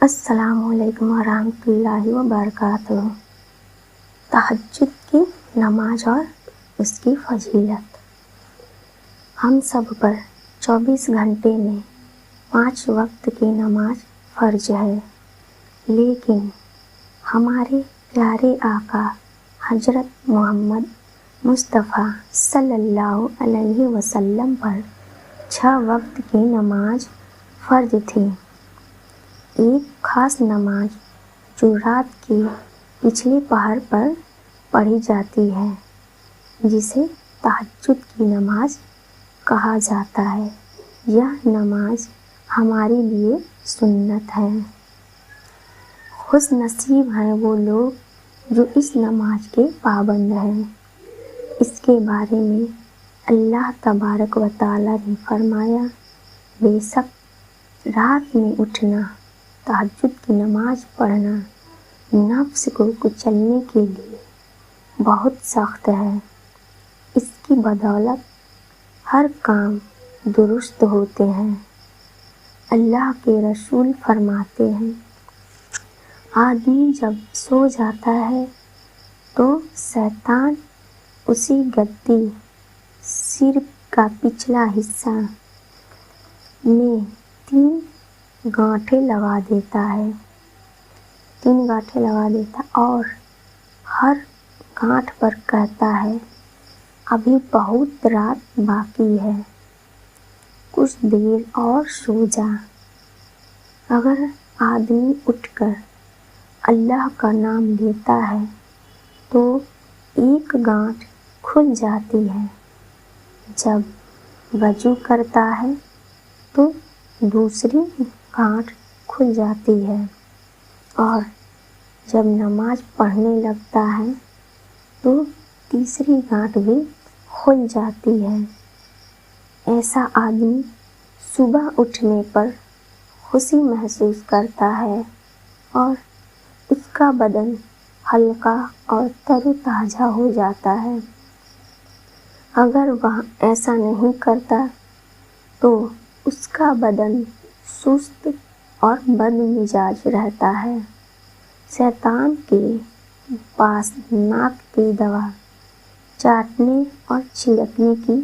السلام علیکم ورحمۃ اللہ وبرکاتہ۔ تہجد کی نماز اور اس کی فضیلت۔ ہم سب پر 24 گھنٹے میں 5 وقت کی نماز فرض ہے، لیکن ہمارے پیارے آقا حضرت محمد مصطفیٰ صلی اللہ علیہ وسلم پر 6 وقت کی نماز فرض تھی۔ ایک خاص نماز جو رات کے پچھلے پہر پر پڑھی جاتی ہے، جسے تہجد کی نماز کہا جاتا ہے، یہ نماز ہمارے لیے سنت ہے۔ خوش نصیب ہیں وہ لوگ جو اس نماز کے پابند ہیں۔ اس کے بارے میں اللہ تبارک و تعالیٰ نے فرمایا، بے شک رات میں اٹھنا، تہجد کی نماز پڑھنا نفس کو کچلنے کے لیے بہت سخت ہے۔ اس کی بدولت ہر کام درست ہوتے ہیں۔ اللہ کے رسول فرماتے ہیں، آدمی جب سو جاتا ہے تو شیطان اسی گدی سر کا پچھلا حصہ میں 3 گانٹھیں لگا دیتا ہے اور ہر گانٹھ پر کہتا ہے، ابھی بہت رات باقی ہے، کچھ دیر اور سو جا۔ اگر آدمی اٹھ کر اللہ کا نام لیتا ہے تو ایک گانٹھ کھل جاتی ہے، جب وضو کرتا ہے تو دوسری گانٹھ کھل جاتی ہے، اور جب نماز پڑھنے لگتا ہے تو تیسری گانٹھ بھی کھل جاتی ہے۔ ایسا آدمی صبح اٹھنے پر خوشی محسوس کرتا ہے اور اس کا بدن ہلکا اور تر و تازہ ہو جاتا ہے۔ اگر وہ ایسا نہیں کرتا تو اس کا بدن سست اور بد مزاج رہتا ہے۔ شیطان کے پاس ناک کی دوا چاٹنے اور چھڑکنے کی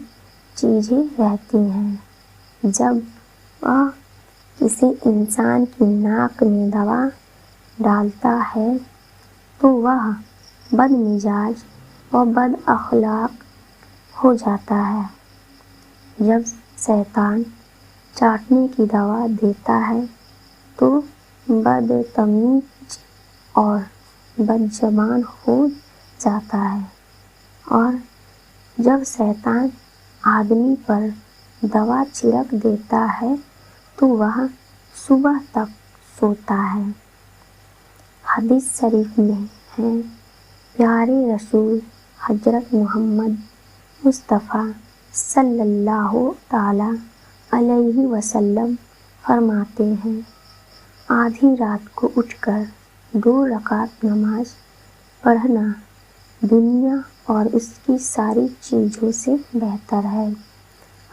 چیزیں رہتی ہیں۔ جب وہ کسی انسان کی ناک میں دوا ڈالتا ہے تو وہ بد مزاج و بد اخلاق ہو جاتا ہے۔ جب شیطان چاٹنے کی دوا دیتا ہے تو بدتمیز اور بد زبان ہو جاتا ہے، اور جب شیطان آدمی پر دوا چھڑک دیتا ہے تو وہ صبح تک سوتا ہے۔ حدیث شریف میں ہے، پیارے رسول حضرت محمد مصطفیٰ صلی اللہ تعالیٰ علیہ وسلم فرماتے ہیں، آدھی رات کو اٹھ کر 2 رکعت نماز پڑھنا دنیا اور اس کی ساری چیزوں سے بہتر ہے۔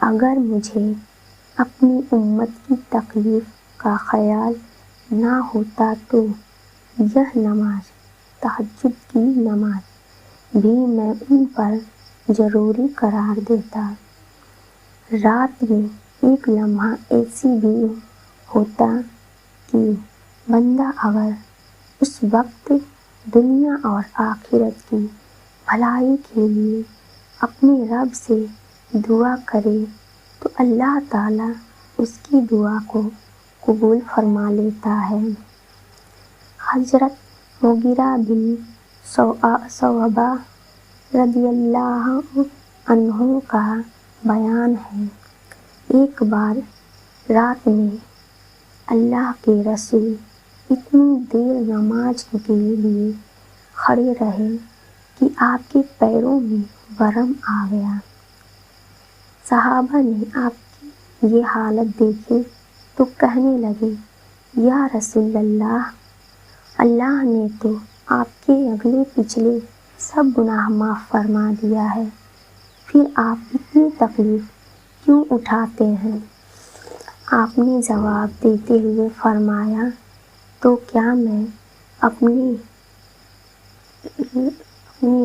اگر مجھے اپنی امت کی تکلیف کا خیال نہ ہوتا تو یہ نماز، تہجد کی نماز بھی میں ان پر ضروری قرار دیتا۔ رات میں ایک لمحہ ایسی بھی ہوتا کہ بندہ اگر اس وقت دنیا اور آخرت کی بھلائی کے لیے اپنے رب سے دعا کرے تو اللہ تعالیٰ اس کی دعا کو قبول فرما لیتا ہے۔ حضرت مغیرہ بن شعبہ رضی اللہ عنہ کا بیان ہے، ایک بار رات میں اللہ کے رسول اتنی دیر نماز کے لیے کھڑے رہے کہ آپ کے پیروں میں ورم آ گیا۔ صحابہ نے آپ کی یہ حالت دیکھی تو کہنے لگے، یا رسول اللہ، اللہ نے تو آپ کے اگلے پچھلے سب گناہ معاف فرما دیا ہے، پھر آپ اتنی تکلیف کیوں اٹھاتے ہیں؟ آپ نے جواب دیتے ہوئے فرمایا، تو کیا میں اپنی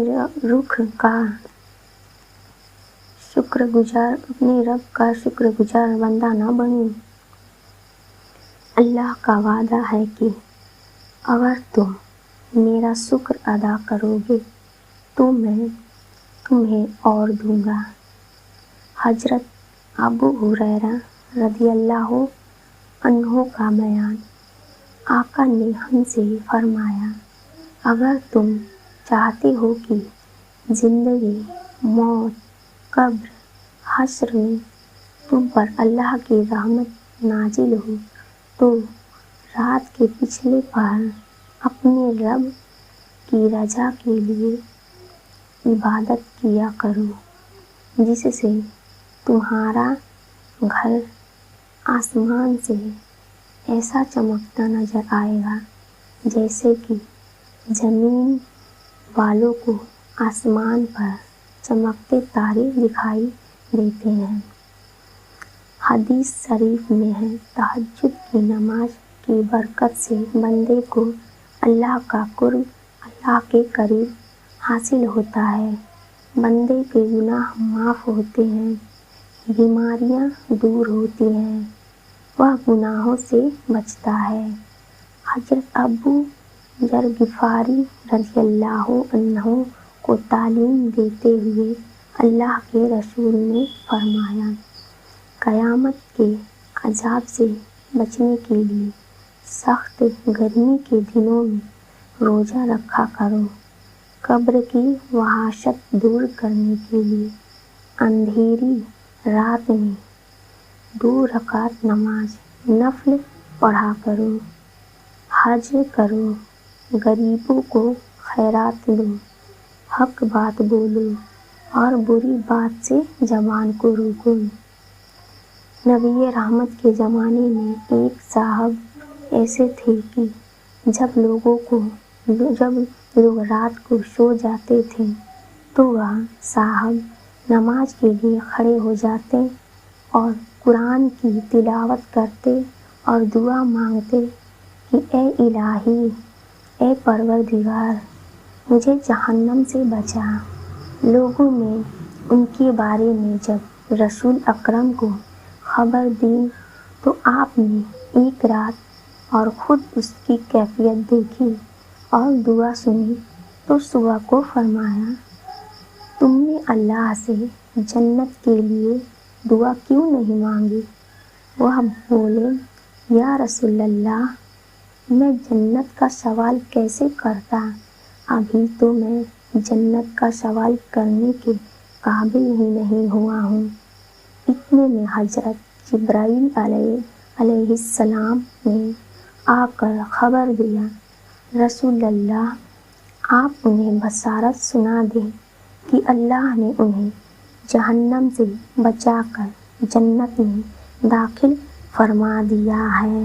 رب کا شکر گزار بندہ نہ بنوں؟ اللہ کا وعدہ ہے کہ اگر تم میرا شکر ادا کرو گے تو میں تمہیں اور دوں گا۔ حضرت ابو ہریرہ رضی اللہ عنہ کا بیان۔ آقا نے ہم سے فرمایا، اگر تم چاہتے ہو کہ زندگی، موت، قبر، حشر میں تم پر اللہ کی رحمت نازل ہو تو رات کے پچھلے پہر اپنے رب کی رضا کے لیے عبادت کیا کرو، جس سے تمہارا گھر آسمان سے ایسا چمکتا نظر آئے گا جیسے کہ زمین والوں کو آسمان پر چمکتے تارے دکھائی دیتے ہیں۔ حدیث شریف میں ہے، تہجد کی نماز کی برکت سے بندے کو اللہ کا قرب، اللہ کے قریب حاصل ہوتا ہے، بندے کے گناہ معاف ہوتے ہیں، بیماریاں دور ہوتی ہیں، وہ گناہوں سے بچتا ہے۔ حضرت ابو ذر غفاری رضی اللہ عنہ کو تعلیم دیتے ہوئے اللہ کے رسول نے فرمایا، قیامت کے عذاب سے بچنے کے لیے سخت گرمی کے دنوں میں روزہ رکھا کرو، قبر کی وحشت دور کرنے کے لیے اندھیری رات میں 2 رکعت نماز نفل پڑھا کرو، حج کرو، غریبوں کو خیرات دو، حق بات بولو اور بری بات سے زبان کو روکو۔ نبی رحمت کے زمانے میں ایک صاحب ایسے تھے کہ جب لوگ رات کو سو جاتے تھے تو وہ صاحب نماز کے لیے کھڑے ہو جاتے اور قرآن کی تلاوت کرتے اور دعا مانگتے کہ اے الہی، اے پروردگار، مجھے جہنم سے بچا۔ لوگوں نے ان کے بارے میں جب رسول اکرم کو خبر دی تو آپ نے ایک رات اور خود اس کی کیفیت دیکھی اور دعا سنی تو صبح کو فرمایا، تم نے اللہ سے جنت کے لیے دعا کیوں نہیں مانگی؟ وہ بولے، یا رسول اللہ، میں جنت کا سوال کیسے کرتا؟ ابھی تو میں جنت کا سوال کرنے کے قابل ہی نہیں ہوا ہوں۔ اتنے میں حضرت جبرائیل علیہ السلام نے آ کر خبر دیا، رسول اللہ، آپ انہیں بشارت سنا دیں کہ اللہ نے انہیں جہنم سے بچا کر جنت میں داخل فرما دیا ہے۔